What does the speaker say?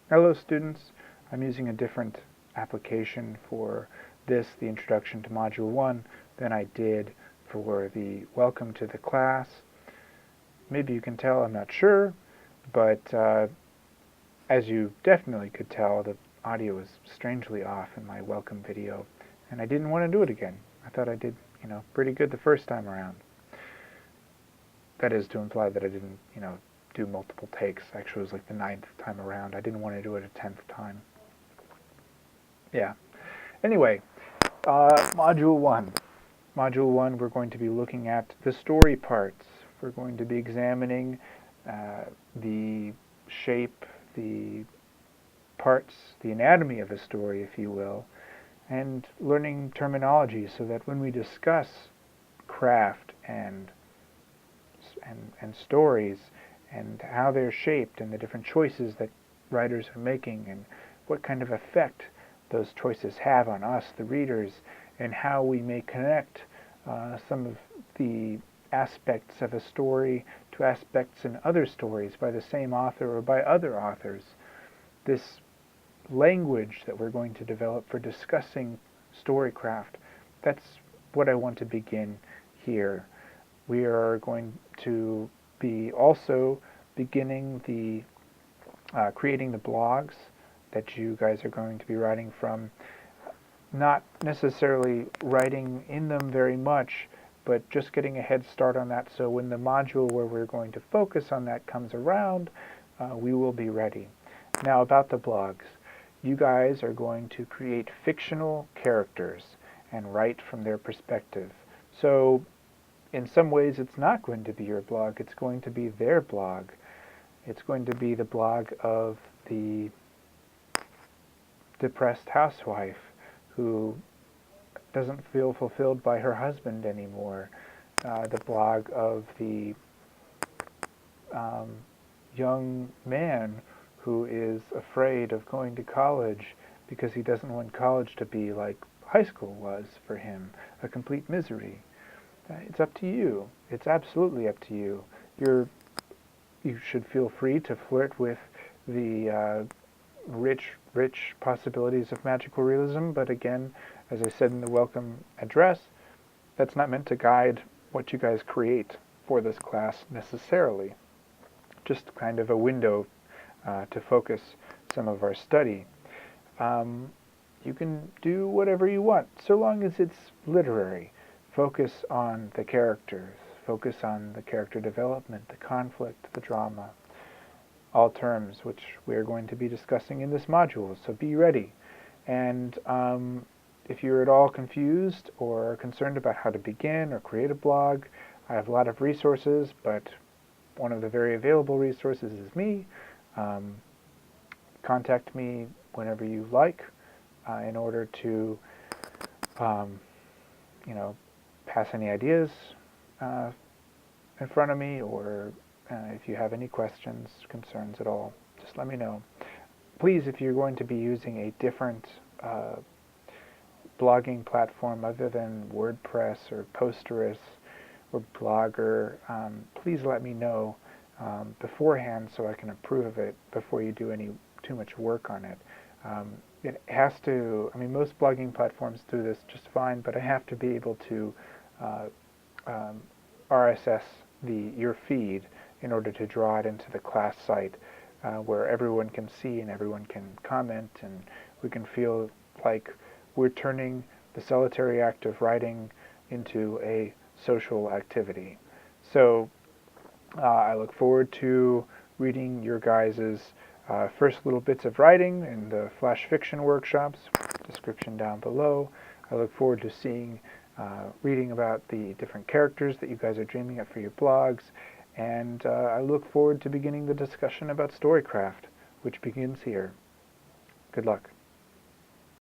Hello students, I'm using a different application for this, the introduction to Module 1, than I did for the welcome to the class. Maybe you can tell, I'm not sure, but as you definitely could tell, the audio was strangely off in my welcome video, and I didn't want to do it again. I thought I did, pretty good the first time around. That is to imply that I didn't, do multiple takes. Actually, it was like the 9th time around. I didn't want to do it a 10th time. Yeah. Anyway, Module 1. Module 1, we're going to be looking at the story parts. We're going to be examining the shape, the parts, the anatomy of a story, if you will, and learning terminology so that when we discuss craft and stories and how they're shaped and the different choices that writers are making and what kind of effect those choices have on us, the readers, and how we may connect some of the aspects of a story to aspects in other stories by the same author or by other authors. This language that we're going to develop for discussing storycraft, that's what I want to begin here. We are going to be also beginning the creating the blogs that you guys are going to be writing from. Not necessarily writing in them very much, but just getting a head start on that, so when the module where we're going to focus on that comes around, we will be ready. Now about the blogs. You guys are going to create fictional characters and write from their perspective. So in some ways it's not going to be your blog, it's going to be their blog. It's going to be the blog of the depressed housewife who doesn't feel fulfilled by her husband anymore. The blog of the young man who is afraid of going to college because he doesn't want college to be like high school was for him, a complete misery. It's up to you. It's absolutely up to you. You should feel free to flirt with the rich possibilities of magical realism, but again, as I said in the welcome address, that's not meant to guide what you guys create for this class necessarily. Just kind of a window to focus some of our study. You can do whatever you want, so long as it's literary. Focus on the characters. Focus on the character development, the conflict, the drama. All terms which we are going to be discussing in this module, so be ready. And if you're at all confused or concerned about how to begin or create a blog, I have a lot of resources, but one of the very available resources is me. Contact me whenever you like in order to pass any ideas in front of me, or if you have any questions, concerns at all, just let me know. Please, if you're going to be using a different blogging platform other than WordPress or Posterous or Blogger, please let me know beforehand so I can approve of it before you do too much work on it. It has to, most blogging platforms do this just fine, but I have to be able to RSS your feed in order to draw it into the class site where everyone can see and everyone can comment, and we can feel like we're turning the solitary act of writing into a social activity. So I look forward to reading your guys' first little bits of writing in the Flash Fiction workshops, description down below. I look forward to reading about the different characters that you guys are dreaming up for your blogs, and I look forward to beginning the discussion about Storycraft, which begins here. Good luck.